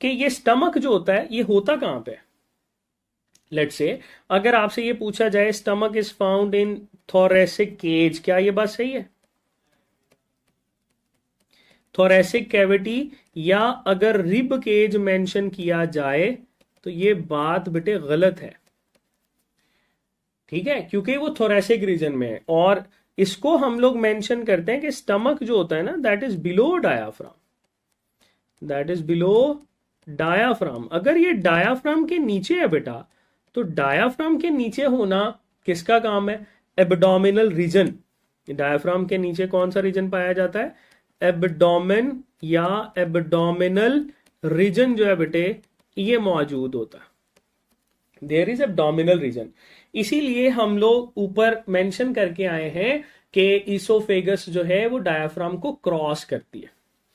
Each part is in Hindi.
कि ये स्टमक जो होता है ये होता कहां पे है। लेट्स से अगर आपसे ये पूछा जाए stomach is found in thoracic cage, क्या ये बात सही है? थोरेसिक कैविटी, या अगर रिब केज मेंशन किया जाए तो ये बात बेटे गलत है। ठीक है, क्योंकि वो थोरेसिक रीजन में है, और इसको हम लोग मेंशन करते हैं कि स्टमक जो होता है ना that is below diaphragm, that is below diaphragm. अगर ये डायाफ्राम के नीचे है बेटा, तो डायाफ्राम के नीचे होना किसका काम है? Abdominal region. डायाफ्राम के नीचे कौन सा रीजन पाया जाता है? एब्डोमेन या एब्डोमिनल रीजन जो है बेटे ये मौजूद होता है। There is abdominal region. इसीलिए हम लोग ऊपर मेंशन करके आए हैं कि ईसोफेगस जो है वो डायाफ्राम को क्रॉस करती है।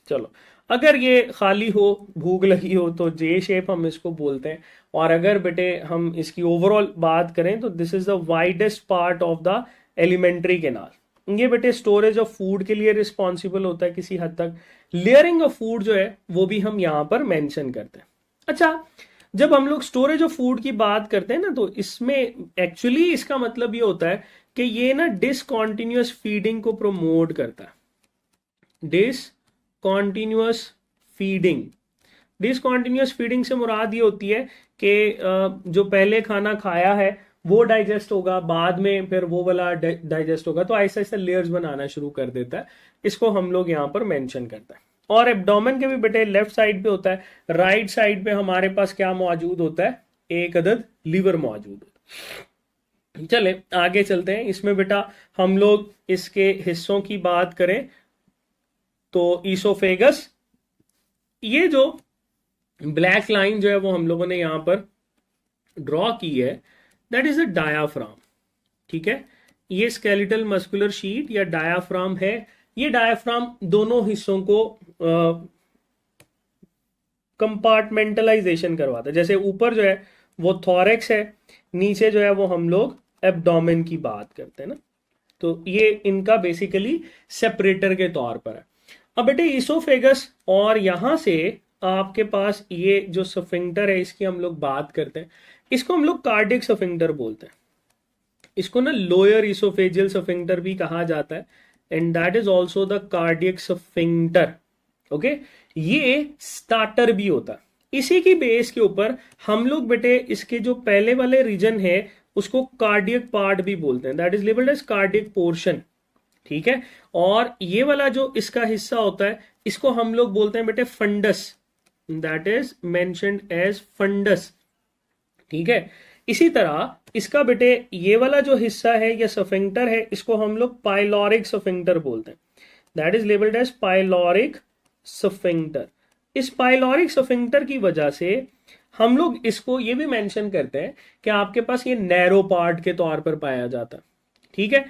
चलो, अगर ये खाली हो, भूख लगी हो, तो जे शेप हम इसको बोलते हैं। और अगर बेटे हम इसकी ओवरऑल बात करें तो this is the widest part of the alimentary canal. ये बेटे स्टोरेज ऑफ फूड के लिए रिस्पॉन्सिबल होता है किसी हद तक। लेयरिंग ऑफ फूड जो है वो भी हम यहां पर मेंशन करते हैं। अच्छा, जब हम लोग स्टोरेज ऑफ फूड की बात करते हैं ना, तो इसमें एक्चुअली इसका मतलब ये होता है कि ये ना डिसकॉन्टिन्यूअस फीडिंग को प्रमोट करता है। डिसकॉन्टिन्यूअस फीडिंग, डिसकॉन्टिन्यूअस फीडिंग से मुराद ये होती है कि जो पहले खाना खाया है वो डाइजेस्ट होगा, बाद में फिर वो वाला डाइजेस्ट होगा, तो ऐसा ऐसा लेयर्स बनाना शुरू कर देता है। इसको हम लोग यहां पर मेंशन करते हैं। और एब्डोमेन के भी बेटे लेफ्ट साइड पे होता है, राइट साइड पे हमारे पास क्या मौजूद होता है? एक अदद लीवर मौजूद होता है। चले आगे चलते हैं। इसमें बेटा हम लोग इसके हिस्सों की बात करें तो ईसोफेगस, ये जो ब्लैक लाइन जो है वो हम लोगों ने यहां पर ड्रॉ की है, दैट इज अ डायाफ्राम। ठीक है, ये स्केलेटल मस्कुलर शीट या डायाफ्राम है। ये डायाफ्राम दोनों हिस्सों को कंपार्टमेंटलाइजेशन करवाता है। जैसे ऊपर जो है वो थोरेक्स है, नीचे जो है वो हम लोग एब्डोमेन की बात करते हैं ना, तो ये इनका बेसिकली सेपरेटर के तौर पर है। अब बेटे ईसोफेगस और यहां से आपके पास ये जो सफिंक्टर है इसकी हम लोग बात करते हैं। इसको हम लोग कार्डियक सफिंक्टर बोलते हैं। इसको ना लोअर ईसोफेजियल सफिंक्टर भी कहा जाता है, and that is also the cardiac sphincter. Okay, ये स्टार्टर भी होता है। इसी की बेस के ऊपर हम लोग बेटे इसके जो पहले वाले रीजन है उसको कार्डियक पार्ट भी बोलते हैं, that is labelled as cardiac portion. ठीक है, और ये वाला जो इसका हिस्सा होता है इसको हम लोग बोलते हैं बेटे fundus, that is mentioned as fundus. ठीक है, इसी तरह इसका बेटे ये वाला जो हिस्सा है या सफिंक्टर है इसको हम लोग पाइलोरिक सफिंक्टर बोलते हैं, that is labelled as pyloric sphincter. इस पाइलोरिक सफिंक्टर की वजह से हम लोग इसको ये भी मेंशन करते हैं कि आपके पास ये नैरो पार्ट के तौर पर पाया जाता है। ठीक है,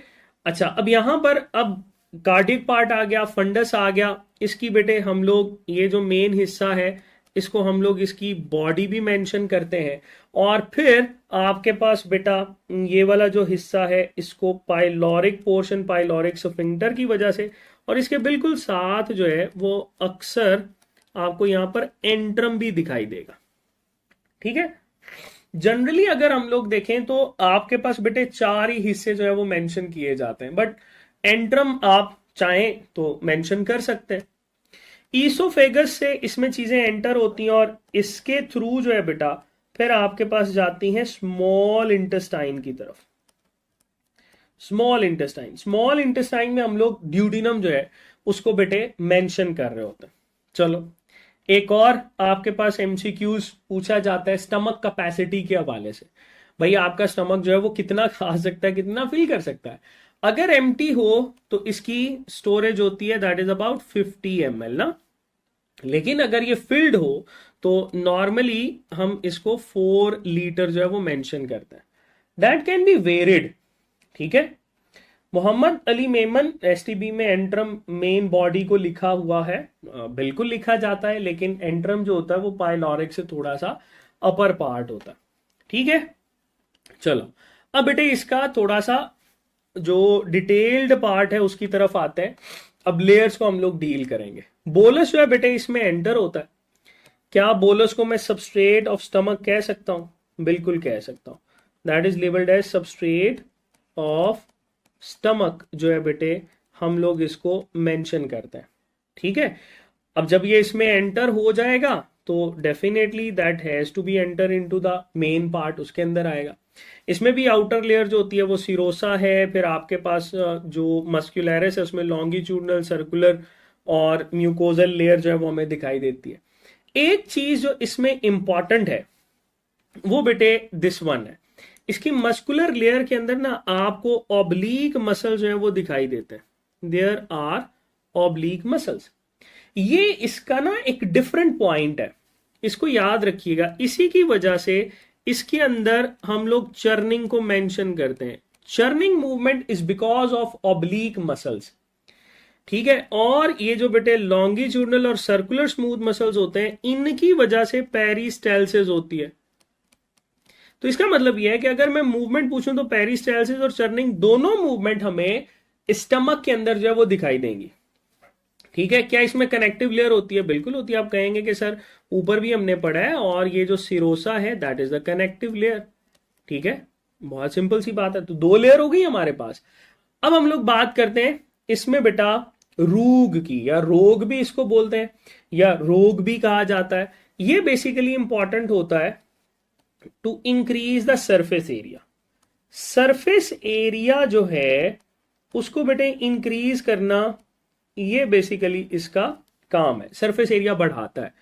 अच्छा, अब यहां पर अब कार्डियक पार्ट आ गया, फंडस आ गया, इसकी बेटे हम लोग ये जो मेन हिस्सा है इसको हम लोग इसकी बॉडी भी मेंशन करते हैं। और फिर आपके पास बेटा ये वाला जो हिस्सा है इसको पाइलोरिक पोर्शन, पाइलोरिक सफिंक्टर की वजह से, और इसके बिल्कुल साथ जो है वो अक्सर आपको यहां पर एंट्रम भी दिखाई देगा। ठीक है, जनरली अगर हम लोग देखें तो आपके पास बेटे 4 ही हिस्से जो है वो मेंशन किए जाते हैं, बट एंट्रम आप चाहें तो मेंशन कर सकते हैं। ईसोफेगस से इसमें चीजें एंटर होती हैं और इसके थ्रू जो है बेटा फिर आपके पास जाती हैं स्मॉल इंटेस्टाइन की तरफ। स्मॉल इंटेस्टाइन, स्मॉल इंटेस्टाइन में हम लोग ड्यूडिनम जो है उसको बेटे मेंशन कर रहे होते हैं। चलो, एक और आपके पास एमसीक्यूज पूछा जाता है स्टमक कैपेसिटी के हवाले से। भाई आपका स्टमक जो है वो कितना खा सकता है, कितना फील कर सकता है। अगर एम्प्टी हो तो इसकी स्टोरेज होती है दैट इज अबाउट 50 ml ना, लेकिन अगर ये फिल्ड हो तो नॉर्मली हम इसको 4 लीटर जो है वो मेंशन करते हैं। That can be varied. ठीक है, मोहम्मद अली मेमन एसटीबी में एंट्रम मेन बॉडी को लिखा हुआ है, बिल्कुल लिखा जाता है, लेकिन एंट्रम जो होता है वो पाइलोरिक से थोड़ा सा अपर पार्ट होता है। ठीक है, चलो अब बेटे इसका थोड़ा सा जो डिटेल्ड पार्ट है उसकी तरफ आते हैं। अब लेयर्स को हम लोग डील करेंगे। बोलस जो है बेटे इसमें एंटर होता है, क्या बोलस को मैं सबस्ट्रेट ऑफ स्टमक कह सकता हूं? बिल्कुल कह सकता हूं। That is labelled as substrate of stomach जो है बेटे, हम लोग इसको मेंशन करते हैं। ठीक है, अब जब ये इसमें एंटर हो जाएगा तो definitely that has to be enter into the main part, उसके अंदर आएगा। इसमें भी आउटर लेयर जो होती है वो सिरोसा है, फिर आपके पास जो मस्कुलैरिस है उसमें लॉन्गिट्यूडनल, सर्कुलर और म्यूकोजल लेयर जो है वो हमें दिखाई देती है। एक चीज जो इसमें इंपॉर्टेंट है वो बेटे दिस वन है, इसकी मस्कुलर लेयर के अंदर ना आपको ऑब्लीक मसल जो है वो दिखाई देते हैं, देयर आर ऑब्लीक मसल्स। ये इसका ना एक डिफरेंट पॉइंट है, इसको याद रखिएगा। इसी की वजह से इसके अंदर हम लोग चर्निंग को मेंशन करते हैं। Churning movement is because of oblique muscles. ठीक है, और ये जो बेटे लॉन्गिट्यूडनल और सर्कुलर स्मूथ मसल्स होते हैं, इनकी वजह से पेरिस्टालसिस होती है। तो इसका मतलब यह है कि अगर मैं मूवमेंट पूछूं तो पेरिस्टालसिस और चर्निंग दोनों मूवमेंट हमें स्टमक के अंदर जो है वो दिखाई देंगी। ठीक है, क्या इसमें कनेक्टिव लेयर होती है? बिल्कुल होती है। आप कहेंगे कि सर ऊपर भी हमने पढ़ा है, और ये जो सिरोसा है that is the connective layer. ठीक है, बहुत सिंपल सी बात है। तो दो लेयर हो गई हमारे पास। अब हम लोग बात करते हैं इसमें बेटा रूग की, या रोग भी इसको बोलते हैं, या रोग भी कहा जाता है। ये बेसिकली इंपॉर्टेंट होता है to increase the surface area. Surface area जो है उसको बेटे इंक्रीज करना, ये बेसिकली इसका काम है, सरफेस एरिया बढ़ाता है।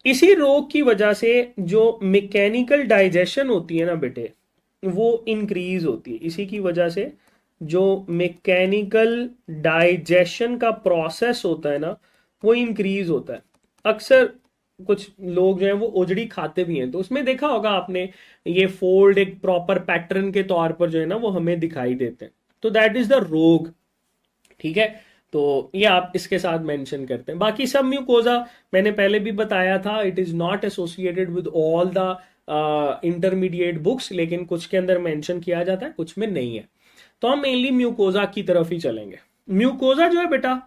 इसी रोग की वजह से जो मैकेनिकल डाइजेशन होती है ना बेटे, वो इंक्रीज होती है। इसी की वजह से जो मैकेनिकल डाइजेशन का प्रोसेस होता है ना, वो इंक्रीज होता है। अक्सर कुछ लोग जो है वो उजड़ी खाते भी हैं, तो उसमें देखा होगा आपने, ये फोल्ड एक प्रॉपर पैटर्न के तौर पर जो है ना वो हमें दिखाई देते हैं। तो दैट इज द रोग। ठीक है, तो ये आप इसके साथ मेंशन करते हैं। बाकी सब म्यूकोजा मैंने पहले भी बताया था, it is not associated with all the intermediate books, लेकिन कुछ के अंदर मेंशन किया जाता है, कुछ में नहीं है। तो हम मेनली म्यूकोजा की तरफ ही चलेंगे। म्यूकोजा जो है बेटा,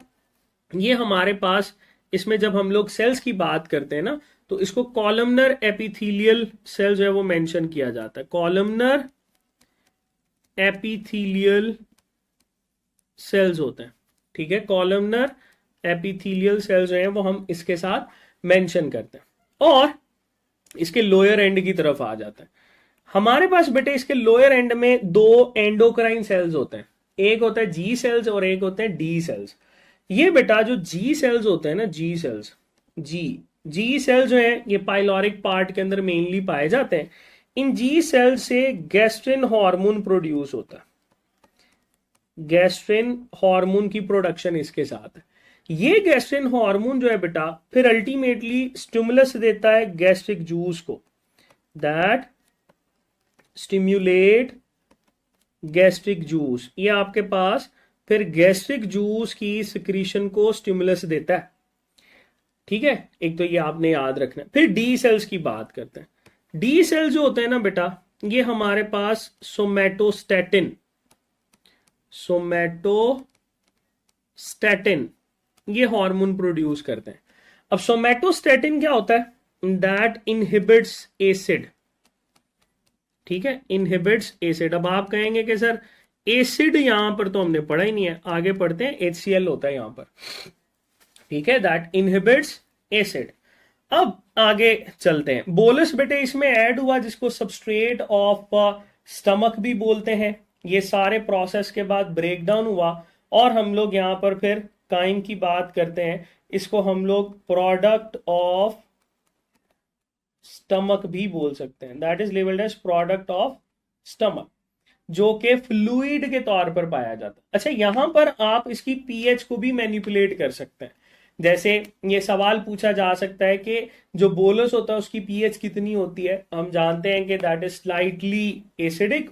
ये हमारे पास, इसमें जब हम लोग सेल्स की बात करते हैं ना, तो इसको कॉलमनर एपिथेलियल सेल जो है वो मेंशन किया जाता है। कॉलमनर एपिथेलियल सेल्स होते हैं। ठीक है, कॉलमनर एपिथेलियल सेल्स जो हैं वो हम इसके साथ मेंशन करते हैं। और इसके लोअर एंड की तरफ आ जाता है हमारे पास बेटे, इसके लोअर एंड में दो एंडोक्राइन सेल्स होते हैं, एक होता है जी सेल्स और एक होते हैं डी सेल्स। ये बेटा जो जी सेल्स होते हैं ना, जी सेल्स, जी सेल्स जो है ये पाइलोरिक पार्ट के अंदर मेनली पाए जाते हैं। इन जी सेल्स से गैस्ट्रिन हार्मोन प्रोड्यूस होता है, गैस्ट्रिन हार्मोन की प्रोडक्शन इसके साथ है। ये गैस्ट्रिन हार्मोन जो है बेटा फिर अल्टीमेटली स्टिमुलस देता है गैस्ट्रिक जूस को, दैट स्टिम्युलेट गैस्ट्रिक जूस। ये आपके पास फिर गैस्ट्रिक जूस की सिक्रीशन को स्टिमुलस देता है। ठीक है, एक तो ये आपने याद रखना है। फिर डी सेल्स की बात करते हैं। डी सेल्स जो होते हैं ना बेटा, ये हमारे पास सोमैटोस्टैटिन ये हार्मोन प्रोड्यूस करते हैं। अब सोमैटोस्टैटिन क्या होता है? That inhibits acid. ठीक है, इनहिबिट्स एसिड। अब आप कहेंगे कि सर एसिड यहां पर तो हमने पढ़ा ही नहीं है, आगे पढ़ते हैं। HCl होता है यहां पर। ठीक है, दैट इनहिबिट्स एसिड। अब आगे चलते हैं। बोलस बेटे इसमें ऐड हुआ, जिसको सबस्ट्रेट ऑफ स्टमक भी बोलते हैं। ये सारे प्रोसेस के बाद ब्रेक डाउन हुआ, और हम लोग यहां पर फिर काइम की बात करते हैं। इसको हम लोग प्रोडक्ट ऑफ स्टमक भी बोल सकते हैं, that is labelled as product of stomach, जो कि फ्लूइड के तौर पर पाया जाता है। अच्छा, यहां पर आप इसकी पीएच को भी मैनिपुलेट कर सकते हैं। जैसे ये सवाल पूछा जा सकता है कि जो बोलस होता है उसकी पीएच कितनी होती है? हम जानते हैं कि दैट इज स्लाइटली एसिडिक